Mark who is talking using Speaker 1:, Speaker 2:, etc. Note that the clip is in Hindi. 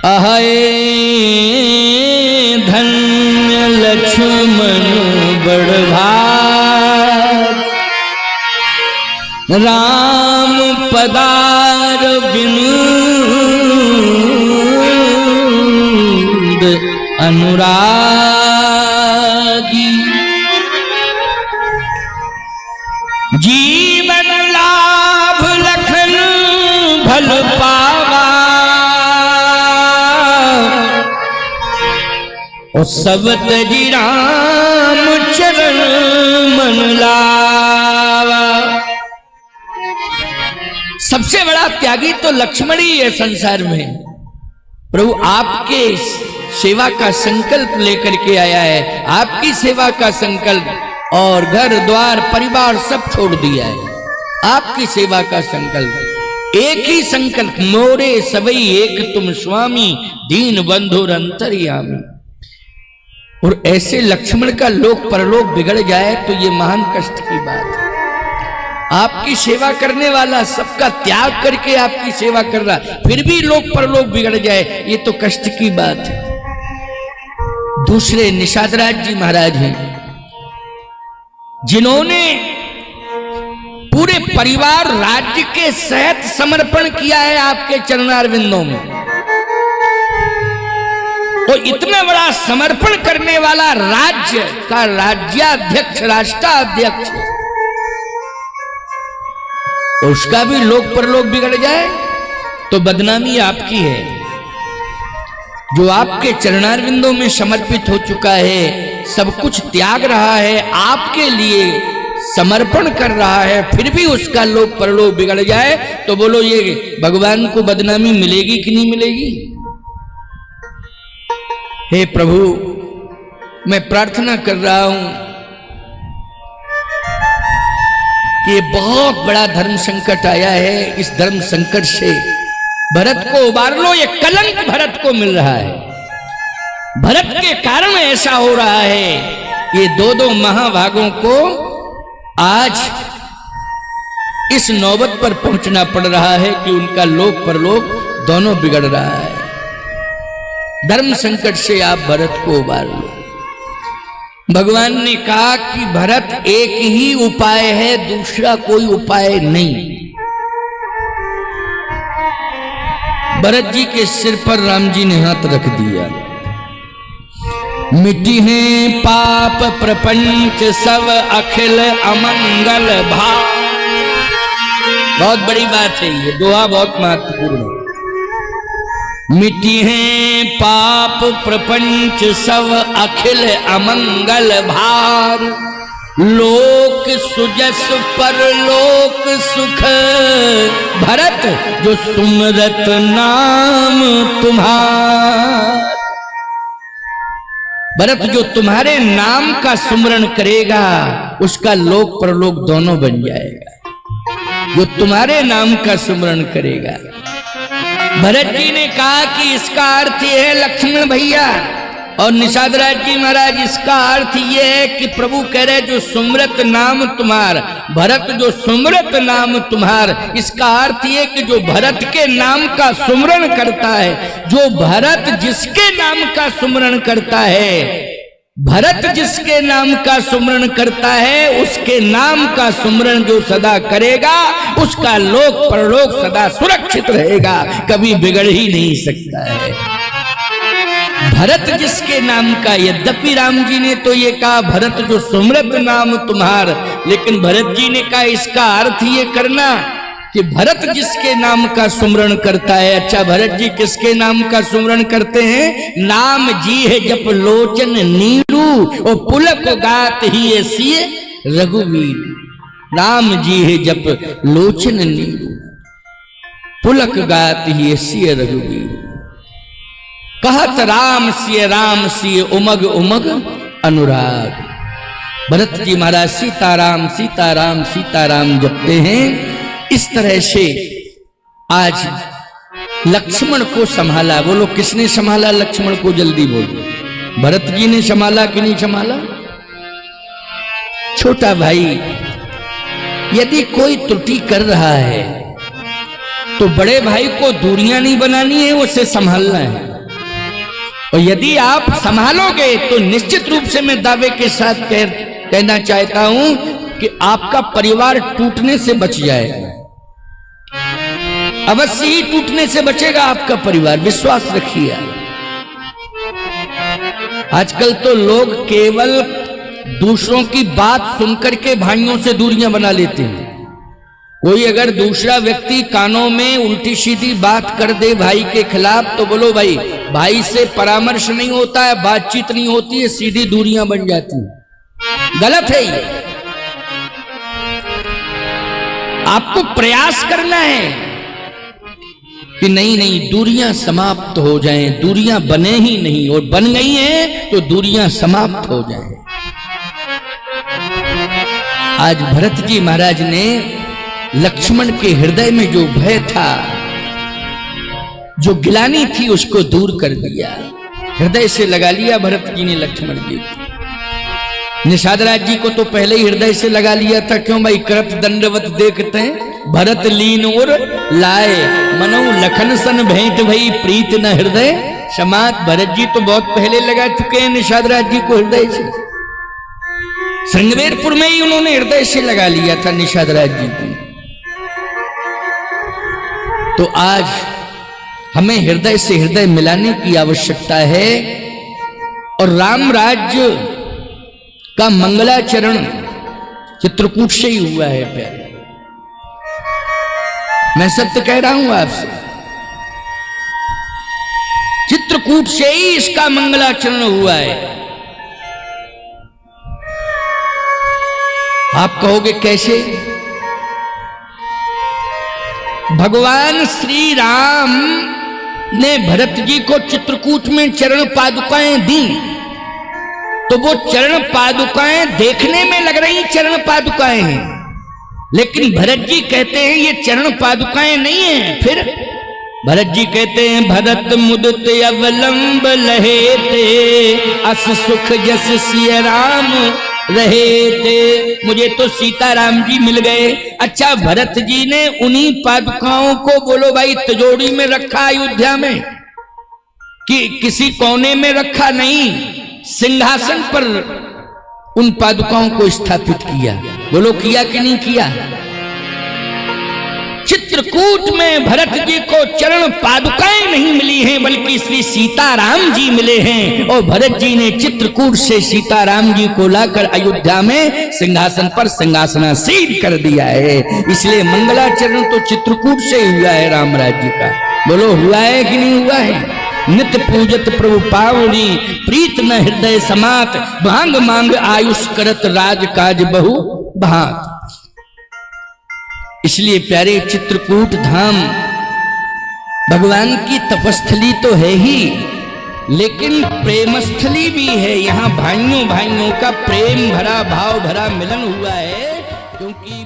Speaker 1: अहै धन्य लक्ष्मण बड़ भाग, राम पदार बिंद अनुरागी। जीवन लाभ लखन भल पावा, और सब तजी राम चरण मन लावा। सबसे बड़ा त्यागी तो लक्ष्मण ही है संसार में। प्रभु आपके सेवा का संकल्प लेकर के आया है, आपकी सेवा का संकल्प, और घर द्वार परिवार सब छोड़ दिया है। आपकी सेवा का संकल्प, एक ही संकल्प, मोरे सबई एक तुम स्वामी, दीन बंधुर अंतर्यामी। और ऐसे लक्ष्मण का लोक परलोक बिगड़ जाए तो ये महान कष्ट की बात है। आपकी सेवा करने वाला सबका त्याग करके आपकी सेवा कर रहा, फिर भी लोक परलोक बिगड़ जाए, ये तो कष्ट की बात है। दूसरे निषादराज जी महाराज हैं, जिन्होंने पूरे परिवार राज्य के सहित समर्पण किया है आपके चरणारविंदों में। तो इतना बड़ा समर्पण करने वाला राज्य का राज्याध्यक्ष, राष्ट्राध्यक्ष, उसका भी लोक परलोक बिगड़ जाए तो बदनामी आपकी है। जो आपके चरणारविंदों में समर्पित हो चुका है, सब कुछ त्याग रहा है, आपके लिए समर्पण कर रहा है, फिर भी उसका लोक परलोक बिगड़ जाए तो बोलो ये भगवान को बदनामी मिलेगी कि नहीं मिलेगी? हे प्रभु, मैं प्रार्थना कर रहा हूं कि ये बहुत बड़ा धर्म संकट आया है, इस धर्म संकट से भरत को उबार लो। ये कलंक भरत को मिल रहा है, भरत के कारण ऐसा हो रहा है। ये दो दो महाभागों को आज इस नौबत पर पहुंचना पड़ रहा है कि उनका लोक परलोक दोनों बिगड़ रहा है। धर्म संकट से आप भरत को उबार लो। भगवान ने कहा कि भरत एक ही उपाय है, दूसरा कोई उपाय नहीं। भरत जी के सिर पर राम जी ने हाथ रख दिया। मिटी है पाप प्रपंच सब अखिल अमंगल भाव। बहुत बड़ी बात है ये, दोहा बहुत महत्वपूर्ण है। मिटी है पाप प्रपंच सब अखिल अमंगल भार, लोक सुजस पर लोक सुख, भरत जो सुमरत नाम तुम्हार। भरत जो तुम्हारे नाम का सुमरण करेगा उसका लोक परलोक दोनों बन जाएगा। जो तुम्हारे नाम का सुमरण करेगा। भरत जी ने कहा कि इसका अर्थ यह है लक्ष्मण भैया और निषादराज जी महाराज, इसका अर्थ यह है कि प्रभु कह रहे जो सुमरत नाम तुम्हार, भरत जो सुमरत नाम तुम्हार, इसका अर्थ यह कि जो भरत के नाम का सुमरण करता है, जो भरत जिसके नाम का सुमरण करता है, भरत जिसके नाम का सुमरण करता है, उसके नाम का सुमरण जो सदा करेगा उसका लोक परलोक सदा सुरक्षित रहेगा, कभी बिगड़ ही नहीं सकता है। भरत जिसके नाम का, यद्यपि राम जी ने तो ये कहा भरत जो सुमरत नाम तुम्हार, लेकिन भरत जी ने कहा इसका अर्थ ये करना कि भरत जिसके नाम का सुमरण करता है। अच्छा, भरत जी किसके नाम का सुमरण करते हैं? नाम जी है जप लोचन नीरू और पुलक गात ही सिय रघुवीर। राम जी है जप लोचन नीरू, पुलक गात ही सिय रघुवीर। कहत राम सिय उमग उमग अनुराग। भरत जी महाराज सीताराम सीताराम सीताराम जपते हैं। इस तरह से आज लक्ष्मण को संभाला। बोलो किसने संभाला लक्ष्मण को? जल्दी बोलो। भरत जी ने संभाला कि नहीं संभाला? छोटा भाई यदि कोई त्रुटि कर रहा है तो बड़े भाई को दूरियां नहीं बनानी है, उसे संभालना है। और यदि आप संभालोगे तो निश्चित रूप से मैं दावे के साथ कहना चाहता हूं कि आपका परिवार टूटने से बच जाएगा। अवश्य ही टूटने से बचेगा आपका परिवार, विश्वास रखिए। आजकल तो लोग केवल दूसरों की बात सुनकर के भाइयों से दूरियां बना लेते हैं। कोई अगर दूसरा व्यक्ति कानों में उल्टी सीधी बात कर दे भाई के खिलाफ, तो बोलो भाई, भाई से परामर्श नहीं होता है, बातचीत नहीं होती है, सीधी दूरियां बन जाती हैं। गलत है ये। आपको प्रयास करना है कि नहीं दूरियां समाप्त हो जाएं, दूरियां बने ही नहीं, और बन गई हैं तो दूरियां समाप्त हो जाएं। आज भरत जी महाराज ने लक्ष्मण के हृदय में जो भय था, जो गिलानी थी, उसको दूर कर दिया, हृदय से लगा लिया भरत जी ने लक्ष्मण जी। निषाद राज जी को तो पहले ही हृदय से लगा लिया था। क्यों भाई? करत दंडवत देखते हैं भरत लीन और लाए, मनो लखन सन भेंट भई प्रीत न हृदय समात। भरत जी तो बहुत पहले लगा चुके हैं निषाद राज जी को हृदय से। श्रृंगवेरपुर में ही उन्होंने हृदय से लगा लिया था निषाद राज जी को। तो आज हमें हृदय से हृदय मिलाने की आवश्यकता है। और राम राज्य का मंगलाचरण चित्रकूट से ही हुआ है प्यारे। मैं सत्य कह रहा हूं आपसे, चित्रकूट से ही इसका मंगलाचरण हुआ है। आप कहोगे कैसे? भगवान श्री राम ने भरत जी को चित्रकूट में चरण पादुकाएं दी, तो वो चरण पादुकाएं देखने में लग रही चरण पादुकाएं हैं, लेकिन भरत जी कहते हैं ये चरण पादुकाएं नहीं है। फिर भरत जी कहते हैं भरत मुदित अवलंब लहे थे, अस सुख जस सिय राम रहे थे। मुझे तो सीताराम जी मिल गए। अच्छा, भरत जी ने उन्हीं पादुकाओं को बोलो भाई तिजोरी में रखा अयोध्या में, कि किसी कोने में रखा नहीं, सिंहासन पर उन पादुकाओं को स्थापित किया। बोलो किया कि नहीं किया? चित्रकूट में भरत जी को चरण पादुकाएं नहीं मिली हैं, बल्कि श्री सीताराम जी मिले हैं। और भरत जी ने चित्रकूट से सीताराम जी को लाकर अयोध्या में सिंहासन पर सिंहासनासीन कर दिया है। इसलिए मंगलाचरण तो चित्रकूट से ही हुआ है राम राज्य का। बोलो हुआ है कि नहीं हुआ है? नित्य पूजत प्रभु पावनी, प्रीत न हृदय समात, भांग मांग आयुष करत राज काज बहु भात। इसलिए प्यारे चित्रकूट धाम भगवान की तपस्थली तो है ही, लेकिन प्रेमस्थली भी है। यहाँ भाइयों भाइयों का प्रेम भरा भाव भरा मिलन हुआ है, क्योंकि